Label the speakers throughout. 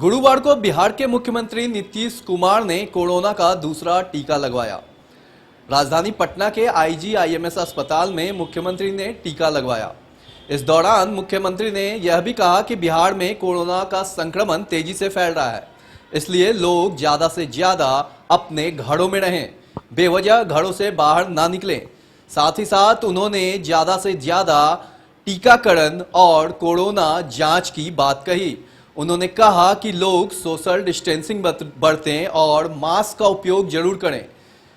Speaker 1: गुरुवार को बिहार के मुख्यमंत्री नीतीश कुमार ने कोरोना का दूसरा टीका लगवाया। राजधानी पटना के आईजीआईएमएस अस्पताल में मुख्यमंत्री ने टीका लगवाया। इस दौरान मुख्यमंत्री ने यह भी कहा कि बिहार में कोरोना का संक्रमण तेजी से फैल रहा है, इसलिए लोग ज्यादा से ज्यादा अपने घरों में रहें, बेवजह घरों से बाहर ना निकलें। साथ ही साथ उन्होंने ज्यादा से ज्यादा टीकाकरण और कोरोना जांच की बात कही। उन्होंने कहा कि लोग सोशल डिस्टेंसिंग बरतें और मास्क का उपयोग जरूर करें।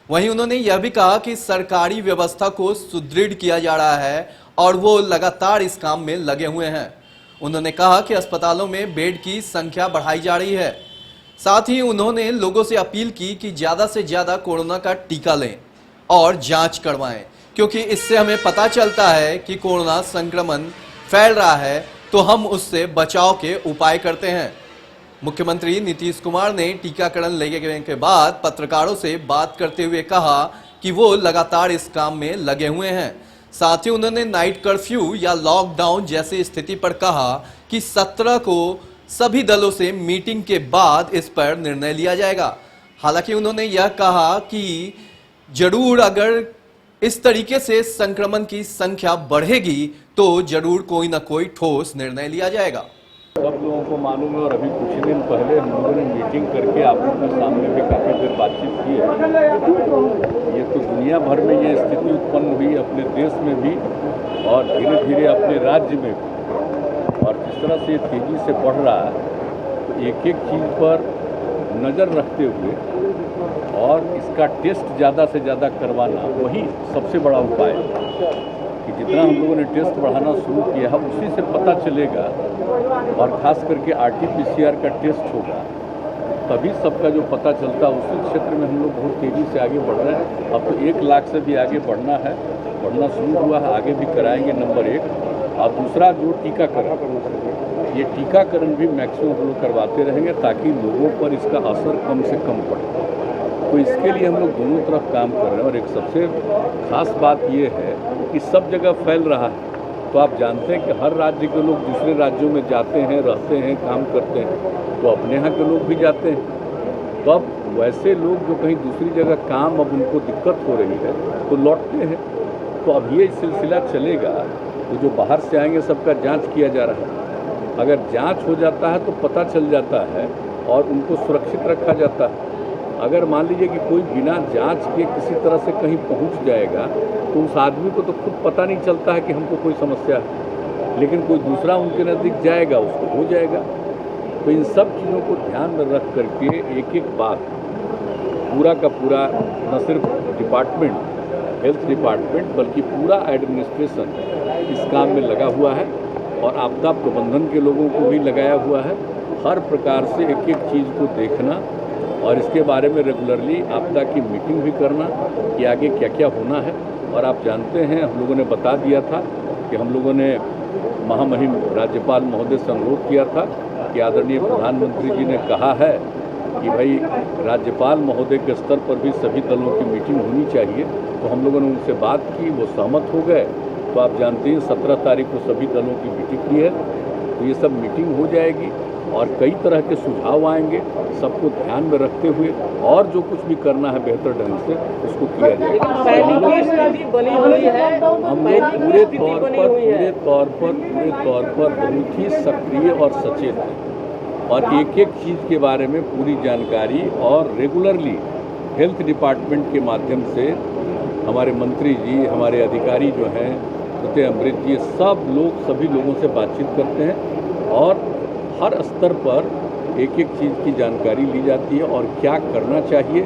Speaker 1: वहीं उन्होंने यह भी कहा कि सरकारी व्यवस्था को सुदृढ़ किया जा रहा है और वो लगातार इस काम में लगे हुए हैं। उन्होंने कहा कि अस्पतालों में बेड की संख्या बढ़ाई जा रही है। साथ ही उन्होंने लोगों से अपील की कि ज्यादा से ज्यादा कोरोना का टीका लें और जांच करवाएं, क्योंकि इससे हमें पता चलता है कि कोरोना संक्रमण फैल रहा है तो हम उससे बचाव के उपाय करते हैं। मुख्यमंत्री नीतीश कुमार ने टीकाकरण लेने के बाद पत्रकारों से बात करते हुए कहा कि वो लगातार इस काम में लगे हुए हैं। साथ ही उन्होंने नाइट कर्फ्यू या लॉकडाउन जैसी स्थिति पर कहा कि 17 को सभी दलों से मीटिंग के बाद इस पर निर्णय लिया जाएगा। हालांकि उन्होंने यह कहा कि जरूर अगर इस तरीके से संक्रमण की संख्या बढ़ेगी तो जरूर कोई ना कोई ठोस निर्णय लिया जाएगा।
Speaker 2: सब लोगों को मालूम है और अभी कुछ दिन पहले हम लोगों ने मीटिंग करके आप लोगों के सामने भी काफ़ी देर बातचीत की है। ये तो दुनिया भर में ये स्थिति उत्पन्न हुई, अपने देश में भी और धीरे धीरे अपने राज्य में भी, और जिस तरह से तेज़ी से बढ़ रहा है तो एक एक चीज़ पर नज़र रखते हुए और इसका टेस्ट ज़्यादा से ज़्यादा करवाना वही सबसे बड़ा उपाय है कि जितना हम लोगों ने टेस्ट बढ़ाना शुरू किया है उसी से पता चलेगा, और ख़ास करके आरटीपीसीआर का टेस्ट होगा तभी सबका जो पता चलता है। उसी क्षेत्र में हम लोग बहुत तेज़ी से आगे बढ़ रहे हैं। अब तो 1 लाख से भी आगे बढ़ना है, बढ़ना शुरू हुआ है, आगे भी कराएंगे नंबर 1। और दूसरा जो टीकाकरण, ये टीकाकरण भी मैक्सिमम हम लोग करवाते रहेंगे ताकि लोगों पर इसका असर कम से कम पड़े। तो इसके लिए हम लोग दोनों तरफ काम कर रहे हैं। और एक सबसे ख़ास बात ये है कि सब जगह फैल रहा है, तो आप जानते हैं कि हर राज्य के लोग दूसरे राज्यों में जाते हैं, रहते हैं, काम करते हैं, तो अपने यहाँ के लोग भी जाते हैं। तो अब वैसे लोग जो कहीं दूसरी जगह काम अब उनको दिक्कत हो रही है तो लौटते हैं। तो अब ये सिलसिला चलेगा, तो जो बाहर से आएंगे सबका जाँच किया जा रहा है। अगर जाँच हो जाता है तो पता चल जाता है और उनको सुरक्षित रखा जाता है। अगर मान लीजिए कि कोई बिना जांच के किसी तरह से कहीं पहुंच जाएगा तो उस आदमी को तो खुद पता नहीं चलता है कि हमको कोई समस्या है, लेकिन कोई दूसरा उनके नज़दीक जाएगा उसको हो जाएगा। तो इन सब चीज़ों को ध्यान में रख करके एक एक बात पूरा का पूरा न सिर्फ डिपार्टमेंट, हेल्थ डिपार्टमेंट, बल्कि पूरा एडमिनिस्ट्रेशन इस काम में लगा हुआ है और आपदा प्रबंधन के लोगों को भी लगाया हुआ है। हर प्रकार से एक एक चीज़ को देखना और इसके बारे में रेगुलरली आपदा की मीटिंग भी करना कि आगे क्या क्या होना है। और आप जानते हैं हम लोगों ने बता दिया था कि हम लोगों ने महामहिम राज्यपाल महोदय से अनुरोध किया था कि आदरणीय प्रधानमंत्री जी ने कहा है कि भाई राज्यपाल महोदय के स्तर पर भी सभी दलों की मीटिंग होनी चाहिए। तो हम लोगों ने उनसे बात की, वो सहमत हो गए। तो आप जानते हैं 17 तारीख को सभी दलों की मीटिंग की है, तो ये सब मीटिंग हो जाएगी और कई तरह के सुझाव आएंगे। सबको ध्यान में रखते हुए और जो कुछ भी करना है बेहतर ढंग से उसको किया जाएगा। हम लोग पूरे तौर पर बहुत ही सक्रिय और सचेत हैं और एक एक चीज़ के बारे में पूरी जानकारी और रेगुलरली हेल्थ डिपार्टमेंट के माध्यम से हमारे मंत्री जी, हमारे अधिकारी जो हैं, सत्य अमृत जी, सब लोग सभी लोगों से बातचीत करते हैं और हर स्तर पर एक एक चीज़ की जानकारी ली जाती है और क्या करना चाहिए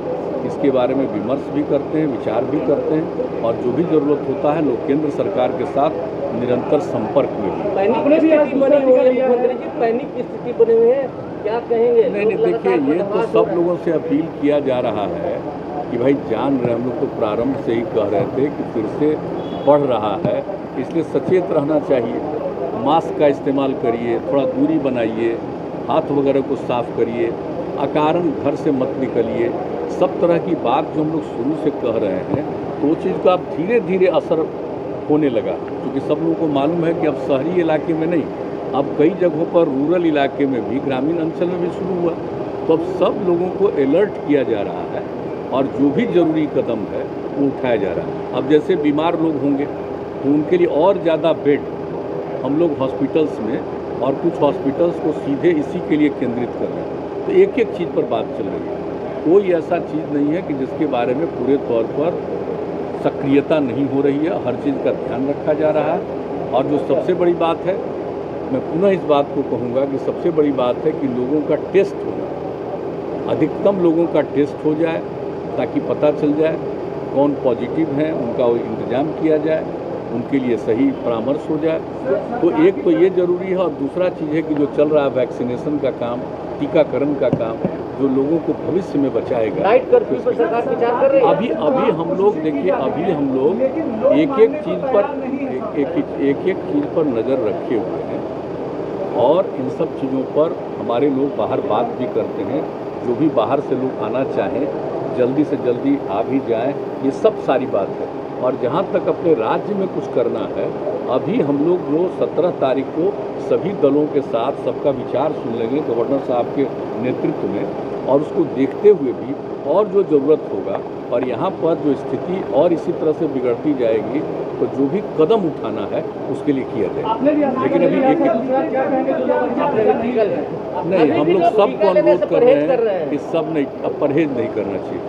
Speaker 2: इसके बारे में विमर्श भी करते हैं, विचार भी करते हैं और जो भी ज़रूरत होता है लोग केंद्र सरकार के साथ निरंतर संपर्क में भी।
Speaker 3: पैनिक स्थिति बनी हुई है मुख्यमंत्री जी, पैनिक की स्थिति बनी हुई है, क्या कहेंगे?
Speaker 2: नहीं, देखिए ये तो सब लोगों से अपील किया जा रहा है कि भाई जान रहे, हम लोग तो प्रारंभ से ही कह रहे थे कि फिर से बढ़ रहा है, इसलिए सचेत रहना चाहिए। मास्क का इस्तेमाल करिए, थोड़ा दूरी बनाइए, हाथ वगैरह को साफ करिए, अकारण घर से मत निकलिए। सब तरह की बात जो हम लोग शुरू से कह रहे हैं तो वो चीज़ का अब धीरे धीरे असर होने लगा, क्योंकि सब लोगों को मालूम है कि अब शहरी इलाके में नहीं, अब कई जगहों पर रूरल इलाके में भी, ग्रामीण अंचल में भी शुरू हुआ। तो अब सब लोगों को अलर्ट किया जा रहा है और जो भी ज़रूरी कदम है वो उठाया जा रहा है। अब जैसे बीमार लोग होंगे तो उनके लिए और ज़्यादा बेड हम लोग हॉस्पिटल्स में, और कुछ हॉस्पिटल्स को सीधे इसी के लिए केंद्रित कर रहे हैं। तो एक एक चीज़ पर बात चल रही है। कोई ऐसा चीज़ नहीं है कि जिसके बारे में पूरे तौर पर सक्रियता नहीं हो रही है। हर चीज़ का ध्यान रखा जा रहा है। और जो सबसे बड़ी बात है, मैं पुनः इस बात को कहूँगा कि सबसे बड़ी बात है कि लोगों का टेस्ट होना, अधिकतम लोगों का टेस्ट हो जाए ताकि पता चल जाए कौन पॉजिटिव हैं, उनका वो इंतज़ाम किया जाए, उनके लिए सही परामर्श हो जाए। तो एक तो ये ज़रूरी है, और दूसरा चीज़ है कि जो चल रहा है वैक्सीनेशन का काम, टीकाकरण का काम, जो लोगों को भविष्य में बचाएगा।
Speaker 3: नाइट कर्फ्यू पर सरकार विचार कर रही है।
Speaker 2: अभी हम लोग देखिए, अभी हम लोग एक एक चीज़ पर नज़र रखे हुए हैं, और इन सब चीज़ों पर हमारे लोग बाहर बात भी करते हैं। जो भी बाहर से लोग आना चाहें जल्दी से जल्दी आ भी जाएं, ये सब सारी बात है। और जहाँ तक अपने राज्य में कुछ करना है, अभी हम लोग जो 17 तारीख को सभी दलों के साथ सबका विचार सुन लेंगे गवर्नर साहब के नेतृत्व में, और उसको देखते हुए भी और जो ज़रूरत होगा, और यहाँ पर जो स्थिति और इसी तरह से बिगड़ती जाएगी तो जो भी कदम उठाना है उसके लिए किया जाएगा। लेकिन अभी एक नहीं, हम लोग सबको अनुरोध कर रहे हैं कि सब नहीं, अब परहेज नहीं करना चाहिए।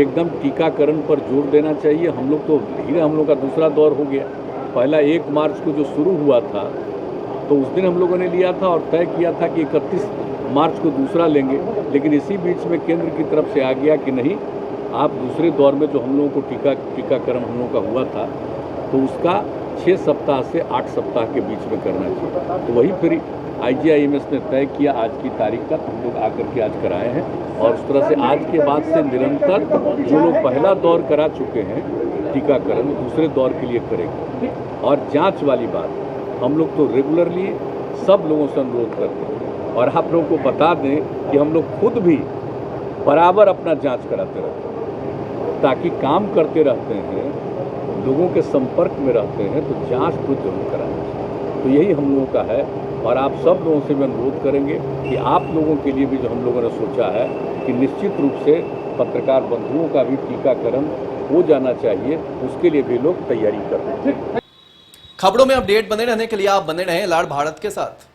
Speaker 2: एकदम टीकाकरण पर जोर देना चाहिए। हम लोग तो धीरे, हम लोग का दूसरा दौर हो गया। पहला 1 मार्च को जो शुरू हुआ था तो उस दिन हम लोगों ने लिया था और तय किया था कि 31 मार्च को दूसरा लेंगे। लेकिन इसी बीच में केंद्र की तरफ से आ गया कि नहीं, आप दूसरे दौर में जो हम लोगों को टीकाकरण हम लोगों का हुआ था तो उसका 6 सप्ताह से 8 सप्ताह के बीच में करना चाहिए। तो वही फिर IGIMS ने तय किया आज की तारीख का, हम लोग आकर के आज कराए हैं। और उस तरह से आज के बाद से निरंतर जो लोग पहला दौर करा चुके हैं टीकाकरण, दूसरे दौर के लिए करेंगे। और जांच वाली बात, हम लोग तो रेगुलरली सब लोगों से अनुरोध करते हैं, और आप लोगों को बता दें कि हम लोग खुद भी बराबर अपना जांच कराते रहते हैं, ताकि काम करते रहते हैं, लोगों के संपर्क में रहते हैं, तो जांच तो जरूर कराएं। तो यही हम लोगों का है। और आप सब लोगों से भी अनुरोध करेंगे कि आप लोगों के लिए भी जो हम लोगों ने सोचा है कि निश्चित रूप से पत्रकार बंधुओं का भी टीकाकरण हो जाना चाहिए, उसके लिए भी लोग तैयारी कर रहे हैं।
Speaker 1: खबरों में अपडेट बने रहने के लिए आप बने रहें लाड़ भारत के साथ।